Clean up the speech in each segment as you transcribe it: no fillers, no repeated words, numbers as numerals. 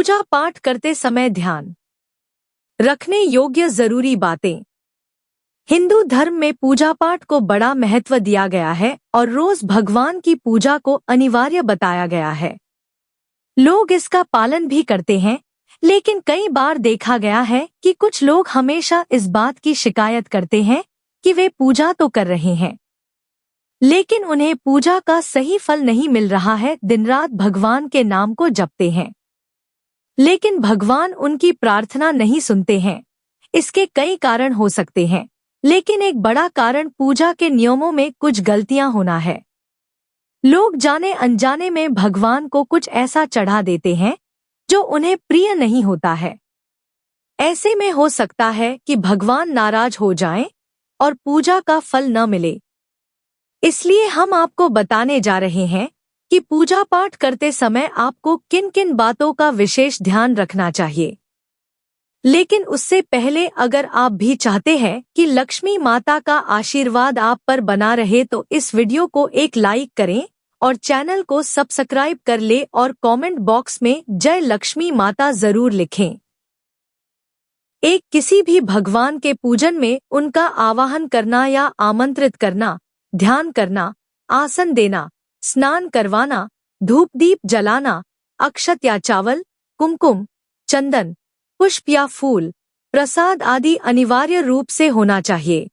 पूजा पाठ करते समय ध्यान रखने योग्य जरूरी बातें। हिंदू धर्म में पूजा पाठ को बड़ा महत्व दिया गया है और रोज भगवान की पूजा को अनिवार्य बताया गया है। लोग इसका पालन भी करते हैं, लेकिन कई बार देखा गया है कि कुछ लोग हमेशा इस बात की शिकायत करते हैं कि वे पूजा तो कर रहे हैं, लेकिन उन्हें पूजा का सही फल नहीं मिल रहा है। दिन रात भगवान के नाम को जपते हैं, लेकिन भगवान उनकी प्रार्थना नहीं सुनते हैं। इसके कई कारण हो सकते हैं, लेकिन एक बड़ा कारण पूजा के नियमों में कुछ गलतियां होना है। लोग जाने अनजाने में भगवान को कुछ ऐसा चढ़ा देते हैं जो उन्हें प्रिय नहीं होता है। ऐसे में हो सकता है कि भगवान नाराज हो जाएं और पूजा का फल न मिले। इसलिए हम आपको बताने जा रहे हैं कि पूजा पाठ करते समय आपको किन किन बातों का विशेष ध्यान रखना चाहिए। लेकिन उससे पहले अगर आप भी चाहते हैं कि लक्ष्मी माता का आशीर्वाद आप पर बना रहे तो इस वीडियो को एक लाइक करें और चैनल को सब्सक्राइब कर ले और कमेंट बॉक्स में जय लक्ष्मी माता जरूर लिखें। किसी भी भगवान के पूजन में उनका आवाहन करना या आमंत्रित करना, ध्यान करना, आसन देना, स्नान करवाना, धूप दीप जलाना, अक्षत या चावल, कुमकुम, चंदन, पुष्प या फूल, प्रसाद आदि अनिवार्य रूप से होना चाहिए।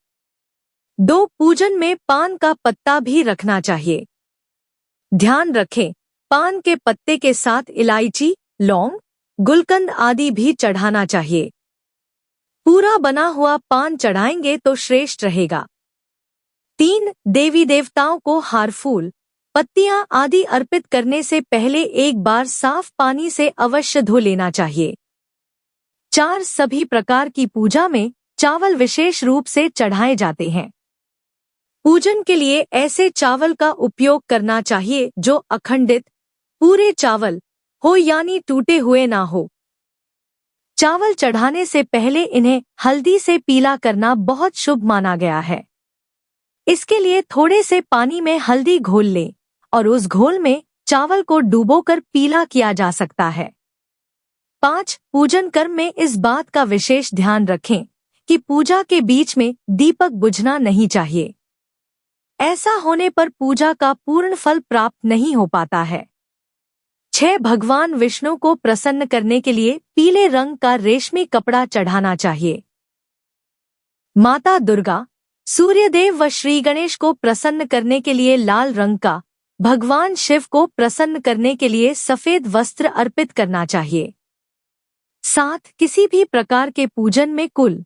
पूजन में पान का पत्ता भी रखना चाहिए। ध्यान रखें, पान के पत्ते के साथ इलायची, लौंग, गुलकंद आदि भी चढ़ाना चाहिए। पूरा बना हुआ पान चढ़ाएंगे तो श्रेष्ठ रहेगा। देवी देवताओं को हार, फूल, पत्तियां आदि अर्पित करने से पहले एक बार साफ पानी से अवश्य धो लेना चाहिए। सभी प्रकार की पूजा में चावल विशेष रूप से चढ़ाए जाते हैं। पूजन के लिए ऐसे चावल का उपयोग करना चाहिए जो अखंडित, पूरे चावल हो यानी टूटे हुए ना हो। चावल चढ़ाने से पहले इन्हें हल्दी से पीला करना बहुत शुभ माना गया है। इसके लिए थोड़े से पानी में हल्दी घोल लें और उस घोल में चावल को डुबोकर पीला किया जा सकता है। पूजन कर्म में इस बात का विशेष ध्यान रखें कि पूजा के बीच में दीपक बुझना नहीं चाहिए। ऐसा होने पर पूजा का पूर्ण फल प्राप्त नहीं हो पाता है। भगवान विष्णु को प्रसन्न करने के लिए पीले रंग का रेशमी कपड़ा चढ़ाना चाहिए। माता दुर्गा, सूर्यदेव व श्री गणेश को प्रसन्न करने के लिए लाल रंग का, भगवान शिव को प्रसन्न करने के लिए सफेद वस्त्र अर्पित करना चाहिए। किसी भी प्रकार के पूजन में कुल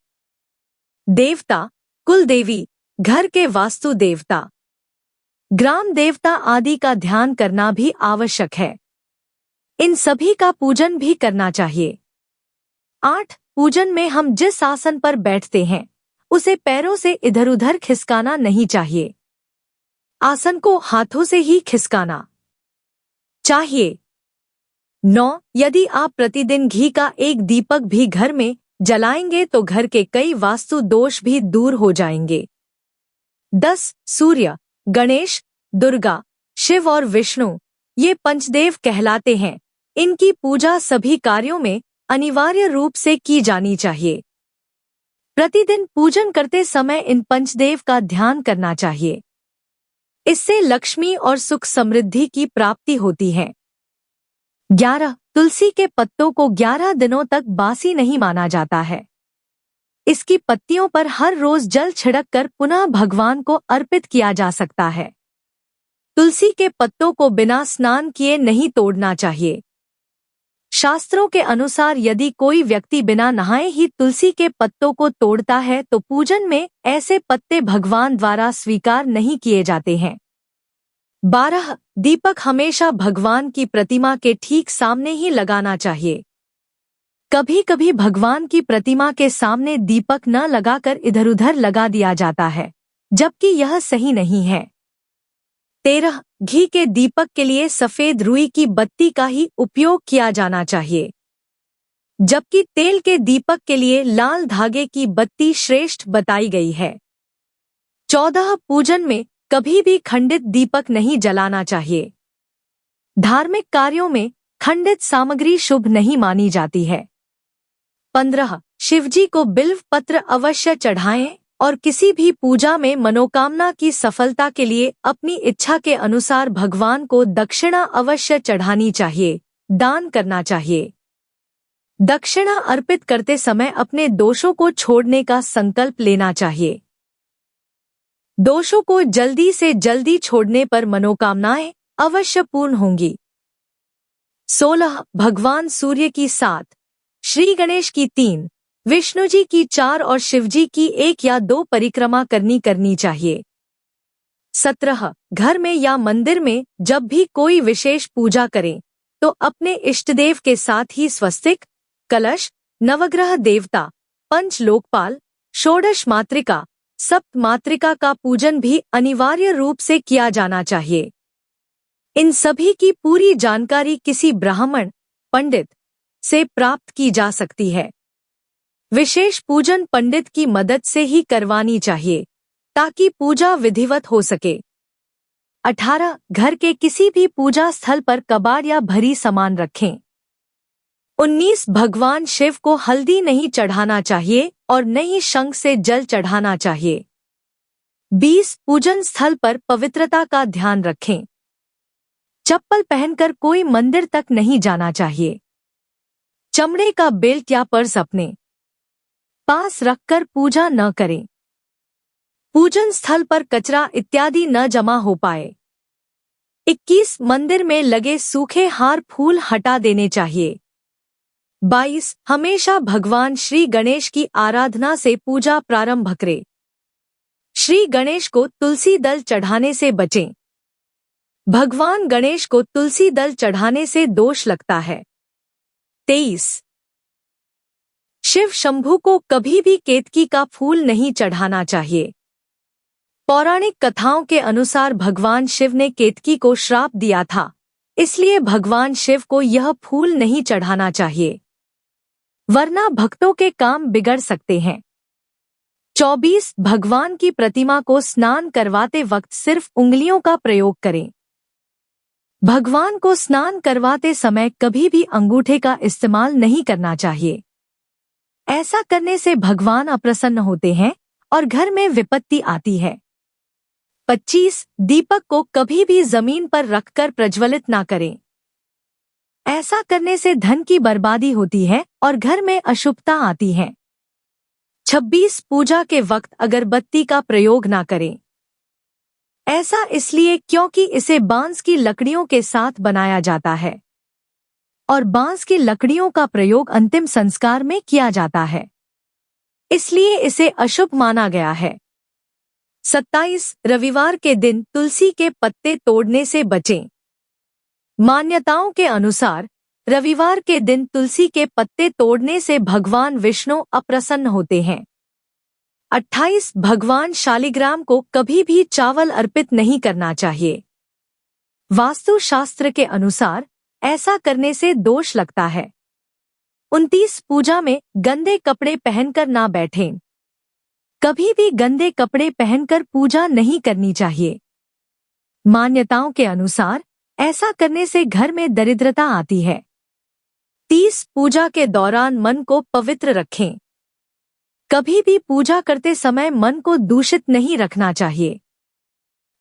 देवता, कुल देवी, घर के वास्तु देवता, ग्राम देवता आदि का ध्यान करना भी आवश्यक है। इन सभी का पूजन भी करना चाहिए। पूजन में हम जिस आसन पर बैठते हैं उसे पैरों से इधर उधर खिसकाना नहीं चाहिए। आसन को हाथों से ही खिसकाना चाहिए। यदि आप प्रतिदिन घी का एक दीपक भी घर में जलाएंगे तो घर के कई वास्तु दोष भी दूर हो जाएंगे। सूर्य, गणेश, दुर्गा, शिव और विष्णु ये पंचदेव कहलाते हैं। इनकी पूजा सभी कार्यों में अनिवार्य रूप से की जानी चाहिए। प्रतिदिन पूजन करते समय इन पंचदेव का ध्यान करना चाहिए। इससे लक्ष्मी और सुख समृद्धि की प्राप्ति होती है। 11 तुलसी के पत्तों को 11 दिनों तक बासी नहीं माना जाता है। इसकी पत्तियों पर हर रोज जल छिड़क कर पुनः भगवान को अर्पित किया जा सकता है। तुलसी के पत्तों को बिना स्नान किए नहीं तोड़ना चाहिए। शास्त्रों के अनुसार यदि कोई व्यक्ति बिना नहाए ही तुलसी के पत्तों को तोड़ता है तो पूजन में ऐसे पत्ते भगवान द्वारा स्वीकार नहीं किए जाते हैं। 12 दीपक हमेशा भगवान की प्रतिमा के ठीक सामने ही लगाना चाहिए। कभी कभी भगवान की प्रतिमा के सामने दीपक न लगाकर इधर उधर लगा दिया जाता है, जबकि यह सही नहीं है। 13 घी के दीपक के लिए सफेद रुई की बत्ती का ही उपयोग किया जाना चाहिए, जबकि तेल के दीपक के लिए लाल धागे की बत्ती श्रेष्ठ बताई गई है। 14 पूजन में कभी भी खंडित दीपक नहीं जलाना चाहिए। धार्मिक कार्यों में खंडित सामग्री शुभ नहीं मानी जाती है। 15 शिवजी को बिल्व पत्र अवश्य चढ़ाएं और किसी भी पूजा में मनोकामना की सफलता के लिए अपनी इच्छा के अनुसार भगवान को दक्षिणा अवश्य चढ़ानी चाहिए, दान करना चाहिए। दक्षिणा अर्पित करते समय अपने दोषों को छोड़ने का संकल्प लेना चाहिए। दोषों को जल्दी से जल्दी छोड़ने पर मनोकामनाएं अवश्य पूर्ण होंगी। 16 भगवान सूर्य की 7, श्री गणेश की 3, विष्णु जी की 4 और शिव जी की 1 या 2 परिक्रमा करनी चाहिए। 17 घर में या मंदिर में जब भी कोई विशेष पूजा करें तो अपने इष्टदेव के साथ ही स्वस्तिक, कलश, नवग्रह देवता, पंच लोकपाल, षोडश मातृका, सप्त मातृका का पूजन भी अनिवार्य रूप से किया जाना चाहिए। इन सभी की पूरी जानकारी किसी ब्राह्मण, पंडित से प्राप्त की जा सकती है। विशेष पूजन पंडित की मदद से ही करवानी चाहिए ताकि पूजा विधिवत हो सके। 18 घर के किसी भी पूजा स्थल पर कबाड़ या भरी सामान रखें। 19 भगवान शिव को हल्दी नहीं चढ़ाना चाहिए और न ही शंख से जल चढ़ाना चाहिए। 20 पूजन स्थल पर पवित्रता का ध्यान रखें। चप्पल पहनकर कोई मंदिर तक नहीं जाना चाहिए। चमड़े का बेल्ट या पर्स अपने पास रखकर पूजा न करें। पूजन स्थल पर कचरा इत्यादि न जमा हो पाए। 21 मंदिर में लगे सूखे हार फूल हटा देने चाहिए। 22 हमेशा भगवान श्री गणेश की आराधना से पूजा प्रारंभ करें। श्री गणेश को तुलसी दल चढ़ाने से बचें। भगवान गणेश को तुलसी दल चढ़ाने से दोष लगता है। 23 शिव शंभू को कभी भी केतकी का फूल नहीं चढ़ाना चाहिए। पौराणिक कथाओं के अनुसार भगवान शिव ने केतकी को श्राप दिया था, इसलिए भगवान शिव को यह फूल नहीं चढ़ाना चाहिए, वरना भक्तों के काम बिगड़ सकते हैं। 24 भगवान की प्रतिमा को स्नान करवाते वक्त सिर्फ उंगलियों का प्रयोग करें। भगवान को स्नान करवाते समय कभी भी अंगूठे का इस्तेमाल नहीं करना चाहिए। ऐसा करने से भगवान अप्रसन्न होते हैं और घर में विपत्ति आती है। 25 दीपक को कभी भी जमीन पर रखकर प्रज्वलित ना करें। ऐसा करने से धन की बर्बादी होती है और घर में अशुभता आती है। 26 पूजा के वक्त अगरबत्ती का प्रयोग ना करें। ऐसा इसलिए क्योंकि इसे बांस की लकड़ियों के साथ बनाया जाता है और बांस की लकड़ियों का प्रयोग अंतिम संस्कार में किया जाता है, इसलिए इसे अशुभ माना गया है। 27 रविवार के दिन तुलसी के पत्ते तोड़ने से बचें। मान्यताओं के अनुसार रविवार के दिन तुलसी के पत्ते तोड़ने से भगवान विष्णु अप्रसन्न होते हैं। 28 भगवान शालिग्राम को कभी भी चावल अर्पित नहीं करना चाहिए। वास्तु शास्त्र के अनुसार ऐसा करने से दोष लगता है। 29 पूजा में गंदे कपड़े पहनकर ना बैठें। कभी भी गंदे कपड़े पहनकर पूजा नहीं करनी चाहिए। मान्यताओं के अनुसार ऐसा करने से घर में दरिद्रता आती है। 30 पूजा के दौरान मन को पवित्र रखें। कभी भी पूजा करते समय मन को दूषित नहीं रखना चाहिए।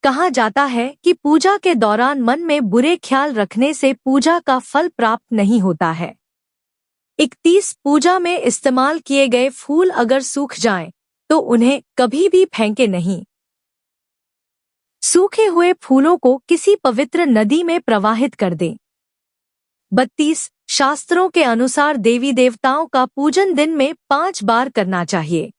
कहा जाता है कि पूजा के दौरान मन में बुरे ख्याल रखने से पूजा का फल प्राप्त नहीं होता है। 31 पूजा में इस्तेमाल किए गए फूल अगर सूख जाएं, तो उन्हें कभी भी फेंके नहीं। सूखे हुए फूलों को किसी पवित्र नदी में प्रवाहित कर दें। 32 शास्त्रों के अनुसार देवी देवताओं का पूजन दिन में 5 बार करना चाहिए।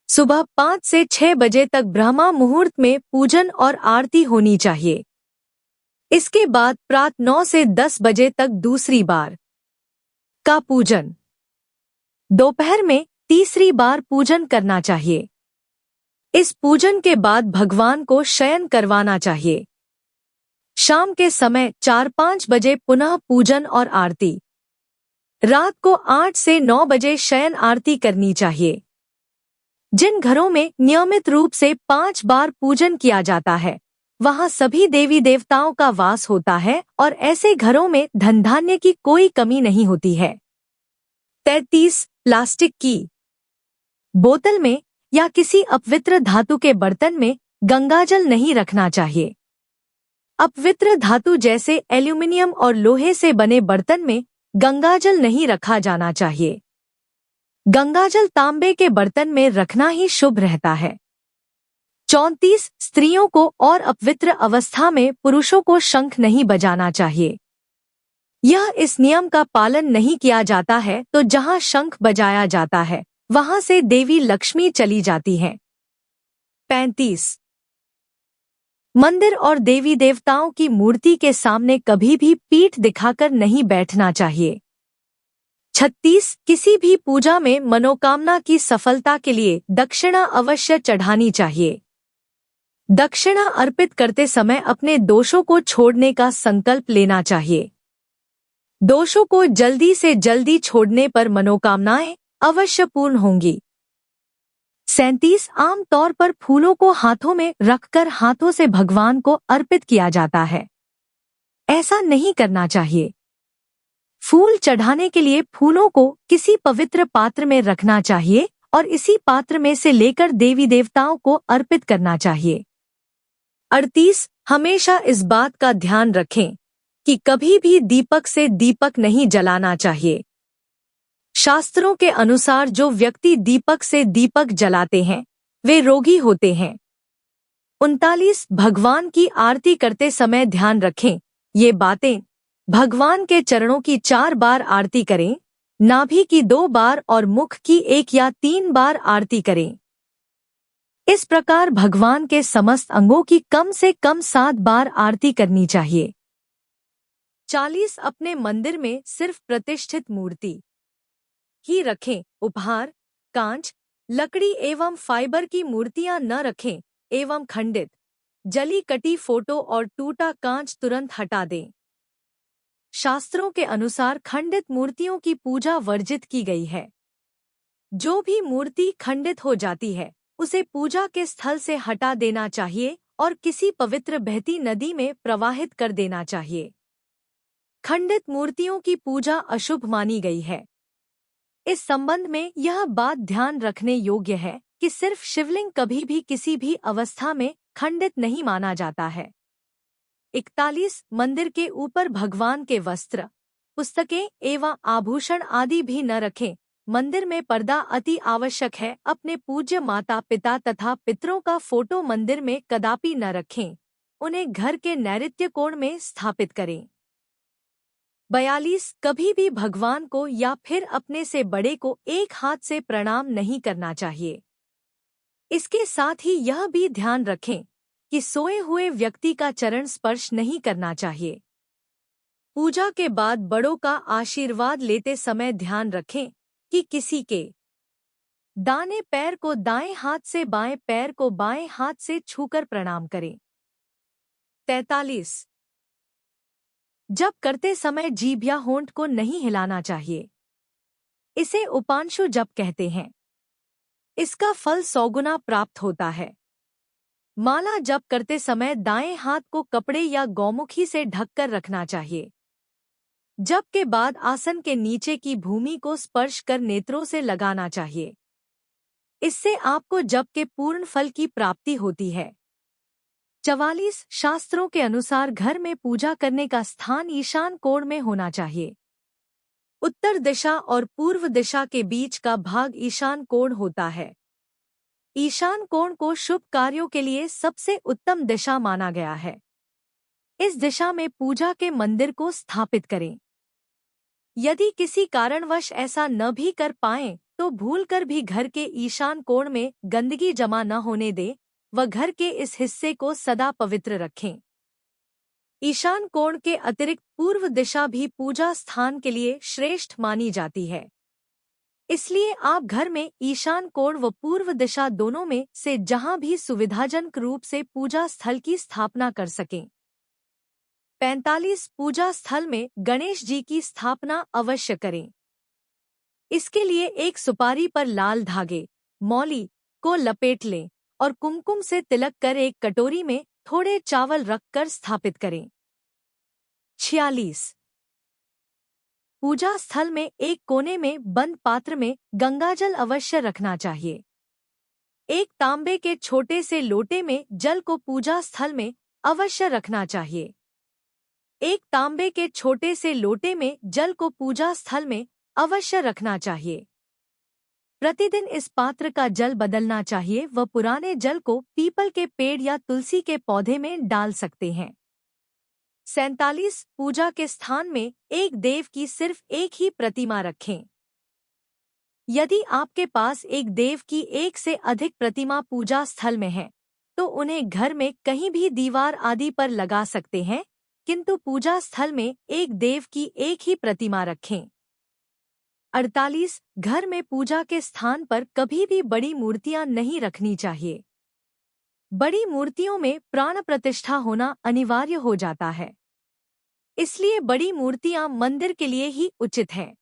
सुबह 5 से 6 बजे तक ब्रह्मा मुहूर्त में पूजन और आरती होनी चाहिए। इसके बाद प्रातः 9 से 10 बजे तक दूसरी बार का पूजन। दोपहर में तीसरी बार पूजन करना चाहिए। इस पूजन के बाद भगवान को शयन करवाना चाहिए। शाम के समय 4-5 बजे पुनः पूजन और आरती। रात को 8 से 9 बजे शयन आरती करनी चाहिए। जिन घरों में नियमित रूप से 5 बार पूजन किया जाता है, वहाँ सभी देवी देवताओं का वास होता है और ऐसे घरों में धन धान्य की कोई कमी नहीं होती है। 33 प्लास्टिक की बोतल में या किसी अपवित्र धातु के बर्तन में गंगाजल नहीं रखना चाहिए। अपवित्र धातु जैसे एल्यूमिनियम और लोहे से बने बर्तन में गंगाजल नहीं रखा जाना चाहिए। गंगाजल तांबे के बर्तन में रखना ही शुभ रहता है। 34 स्त्रियों को और अपवित्र अवस्था में पुरुषों को शंख नहीं बजाना चाहिए। यह इस नियम का पालन नहीं किया जाता है तो जहां शंख बजाया जाता है वहां से देवी लक्ष्मी चली जाती हैं। 35 मंदिर और देवी देवताओं की मूर्ति के सामने कभी भी पीठ दिखाकर नहीं बैठना चाहिए। 36 किसी भी पूजा में मनोकामना की सफलता के लिए दक्षिणा अवश्य चढ़ानी चाहिए। दक्षिणा अर्पित करते समय अपने दोषों को छोड़ने का संकल्प लेना चाहिए। दोषों को जल्दी से जल्दी छोड़ने पर मनोकामनाएं अवश्य पूर्ण होंगी। 37 आम तौर पर फूलों को हाथों में रखकर हाथों से भगवान को अर्पित किया जाता है। ऐसा नहीं करना चाहिए। फूल चढ़ाने के लिए फूलों को किसी पवित्र पात्र में रखना चाहिए और इसी पात्र में से लेकर देवी देवताओं को अर्पित करना चाहिए। 38 हमेशा इस बात का ध्यान रखें कि कभी भी दीपक से दीपक नहीं जलाना चाहिए। शास्त्रों के अनुसार जो व्यक्ति दीपक से दीपक जलाते हैं वे रोगी होते हैं। 39 भगवान की आरती करते समय ध्यान रखें ये बातें। भगवान के चरणों की 4 बार आरती करें, नाभि की 2 बार और मुख की 1 या 3 बार आरती करें। इस प्रकार भगवान के समस्त अंगों की कम से कम 7 बार आरती करनी चाहिए। 40 अपने मंदिर में सिर्फ प्रतिष्ठित मूर्ति ही रखें। उपहार, कांच, लकड़ी एवं फाइबर की मूर्तियां न रखें एवं खंडित, जली कटी फोटो और टूटा कांच तुरंत हटा दें। शास्त्रों के अनुसार खंडित मूर्तियों की पूजा वर्जित की गई है। जो भी मूर्ति खंडित हो जाती है उसे पूजा के स्थल से हटा देना चाहिए और किसी पवित्र बहती नदी में प्रवाहित कर देना चाहिए। खंडित मूर्तियों की पूजा अशुभ मानी गई है। इस संबंध में यह बात ध्यान रखने योग्य है कि सिर्फ शिवलिंग कभी भी किसी भी अवस्था में खंडित नहीं माना जाता है। 41 मंदिर के ऊपर भगवान के वस्त्र, पुस्तकें एवं आभूषण आदि भी न रखें। मंदिर में पर्दा अति आवश्यक है। अपने पूज्य माता पिता तथा पितरों का फोटो मंदिर में कदापि न रखें। उन्हें घर के नैऋत्य कोण में स्थापित करें। 42 कभी भी भगवान को या फिर अपने से बड़े को एक हाथ से प्रणाम नहीं करना चाहिए। इसके साथ ही यह भी ध्यान रखें कि सोए हुए व्यक्ति का चरण स्पर्श नहीं करना चाहिए। पूजा के बाद बड़ों का आशीर्वाद लेते समय ध्यान रखें कि किसी के दाहिने पैर को दाएं हाथ से बाएं पैर को बाएं हाथ से छूकर प्रणाम करें। 43 जप करते समय जीभ या होंठ को नहीं हिलाना चाहिए। इसे उपांशु जप कहते हैं। इसका फल 100 गुना प्राप्त होता है। माला जप करते समय दाएं हाथ को कपड़े या गौमुखी से ढककर रखना चाहिए। जप के बाद आसन के नीचे की भूमि को स्पर्श कर नेत्रों से लगाना चाहिए। इससे आपको जप के पूर्ण फल की प्राप्ति होती है। 44 शास्त्रों के अनुसार घर में पूजा करने का स्थान ईशान कोण में होना चाहिए। उत्तर दिशा और पूर्व दिशा के बीच का भाग ईशान कोण होता है। ईशान कोण को शुभ कार्यों के लिए सबसे उत्तम दिशा माना गया है। इस दिशा में पूजा के मंदिर को स्थापित करें। यदि किसी कारणवश ऐसा न भी कर पाएं तो भूलकर भी घर के ईशान कोण में गंदगी जमा न होने दें व घर के इस हिस्से को सदा पवित्र रखें। ईशान कोण के अतिरिक्त पूर्व दिशा भी पूजा स्थान के लिए श्रेष्ठ मानी जाती है। इसलिए आप घर में ईशान कोण व पूर्व दिशा दोनों में से जहां भी सुविधाजनक रूप से पूजा स्थल की स्थापना कर सकें। 45 पूजा स्थल में गणेश जी की स्थापना अवश्य करें। इसके लिए एक सुपारी पर लाल धागे, मौली को लपेट लें और कुमकुम से तिलक कर एक कटोरी में थोड़े चावल रखकर स्थापित करें। 46। पूजा स्थल में एक कोने में बंद पात्र में गंगाजल अवश्य रखना चाहिए। एक तांबे के छोटे से लोटे में जल को पूजा स्थल में अवश्य रखना चाहिए। एक तांबे के छोटे से लोटे में जल को पूजा स्थल में अवश्य रखना चाहिए। प्रतिदिन इस पात्र का जल बदलना चाहिए व पुराने जल को पीपल के पेड़ या तुलसी के पौधे में डाल सकते हैं। 47। पूजा के स्थान में एक देव की सिर्फ एक ही प्रतिमा रखें। यदि आपके पास एक देव की एक से अधिक प्रतिमा पूजा स्थल में है तो उन्हें घर में कहीं भी दीवार आदि पर लगा सकते हैं, किंतु पूजा स्थल में एक देव की एक ही प्रतिमा रखें। 48। घर में पूजा के स्थान पर कभी भी बड़ी मूर्तियां नहीं रखनी चाहिए। बड़ी मूर्तियों में प्राण प्रतिष्ठा होना अनिवार्य हो जाता है, इसलिए बड़ी मूर्तियां मंदिर के लिए ही उचित हैं।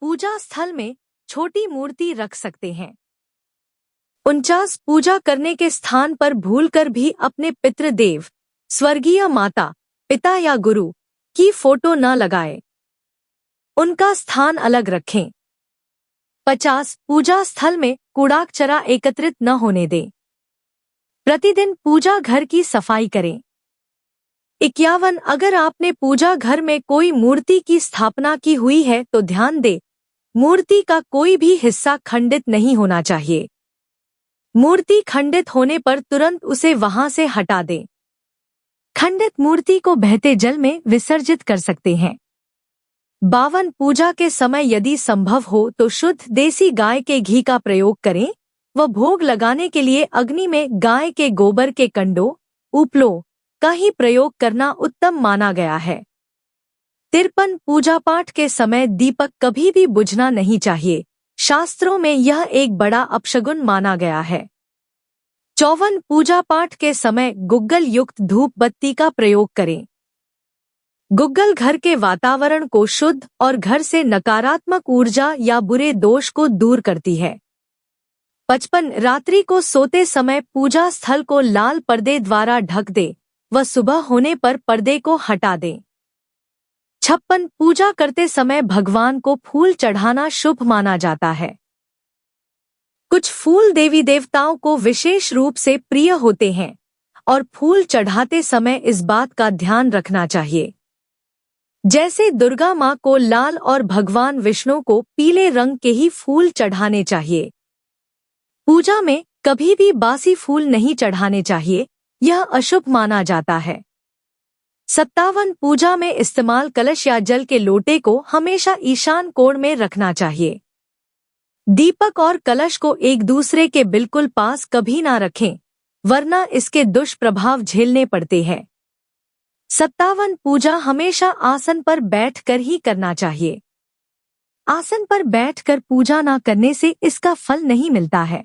पूजा स्थल में छोटी मूर्ति रख सकते हैं। 49। पूजा करने के स्थान पर भूलकर भी अपने पितृदेव, स्वर्गीय माता, पिता या गुरु की फोटो न लगाएं। उनका स्थान अलग रखें। 50। पूजा स्थल में कूड़ा कचरा एकत्रित न होने दें। प्रतिदिन पूजा घर की सफाई करें। 51। अगर आपने पूजा घर में कोई मूर्ति की स्थापना की हुई है तो ध्यान दें, मूर्ति का कोई भी हिस्सा खंडित नहीं होना चाहिए। मूर्ति खंडित होने पर तुरंत उसे वहां से हटा दें। खंडित मूर्ति को बहते जल में विसर्जित कर सकते हैं। 52। पूजा के समय यदि संभव हो तो शुद्ध देसी गाय के घी का प्रयोग करें व भोग लगाने के लिए अग्नि में गाय के गोबर के कंडों, उपलों का ही प्रयोग करना उत्तम माना गया है। 53। पूजा पाठ के समय दीपक कभी भी बुझना नहीं चाहिए। शास्त्रों में यह एक बड़ा अपशगुन माना गया है। 54। पूजा पाठ के समय गुग्गल युक्त धूप बत्ती का प्रयोग करें। गुग्गल घर के वातावरण को शुद्ध और घर से नकारात्मक ऊर्जा या बुरे दोष को दूर करती है। 55। रात्रि को सोते समय पूजा स्थल को लाल पर्दे द्वारा ढक दे व सुबह होने पर पर्दे को हटा दें। 56। पूजा करते समय भगवान को फूल चढ़ाना शुभ माना जाता है। कुछ फूल देवी देवताओं को विशेष रूप से प्रिय होते हैं और फूल चढ़ाते समय इस बात का ध्यान रखना चाहिए। जैसे दुर्गा माँ को लाल और भगवान विष्णु को पीले रंग के ही फूल चढ़ाने चाहिए। पूजा में कभी भी बासी फूल नहीं चढ़ाने चाहिए, यह अशुभ माना जाता है। 57। पूजा में इस्तेमाल कलश या जल के लोटे को हमेशा ईशान कोण में रखना चाहिए। दीपक और कलश को एक दूसरे के बिल्कुल पास कभी ना रखें, वरना इसके दुष्प्रभाव झेलने पड़ते हैं। 57। पूजा हमेशा आसन पर बैठकर ही करना चाहिए। आसन पर बैठकर पूजा ना करने से इसका फल नहीं मिलता है।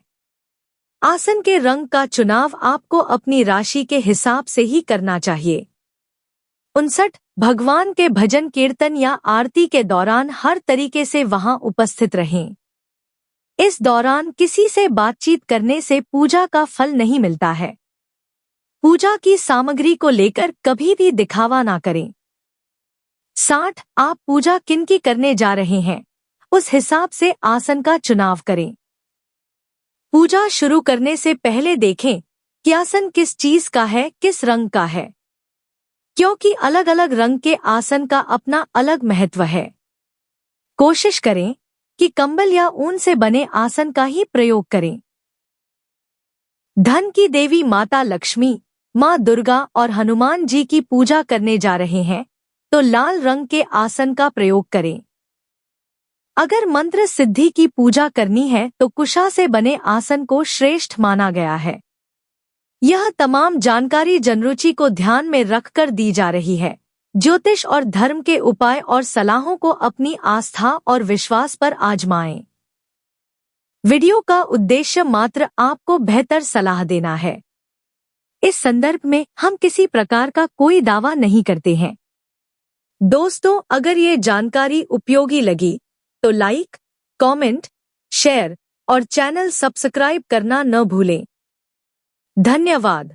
आसन के रंग का चुनाव आपको अपनी राशि के हिसाब से ही करना चाहिए। 59। भगवान के भजन कीर्तन या आरती के दौरान हर तरीके से वहां उपस्थित रहें। इस दौरान किसी से बातचीत करने से पूजा का फल नहीं मिलता है। पूजा की सामग्री को लेकर कभी भी दिखावा ना करें। 60। आप पूजा किनकी करने जा रहे हैं, उस हिसाब से आसन का चुनाव करें। पूजा शुरू करने से पहले देखें कि आसन किस चीज का है, किस रंग का है, क्योंकि अलग अलग रंग के आसन का अपना अलग महत्व है। कोशिश करें कि कंबल या ऊन से बने आसन का ही प्रयोग करें। धन की देवी माता लक्ष्मी, माँ दुर्गा और हनुमान जी की पूजा करने जा रहे हैं तो लाल रंग के आसन का प्रयोग करें। अगर मंत्र सिद्धि की पूजा करनी है तो कुशा से बने आसन को श्रेष्ठ माना गया है। यह तमाम जानकारी जनरुचि को ध्यान में रखकर दी जा रही है। ज्योतिष और धर्म के उपाय और सलाहों को अपनी आस्था और विश्वास पर आजमाएं। वीडियो का उद्देश्य मात्र आपको बेहतर सलाह देना है। इस संदर्भ में हम किसी प्रकार का कोई दावा नहीं करते हैं। दोस्तों, अगर ये जानकारी उपयोगी लगी तो लाइक, कमेंट, शेयर और चैनल सब्सक्राइब करना न भूलें। धन्यवाद।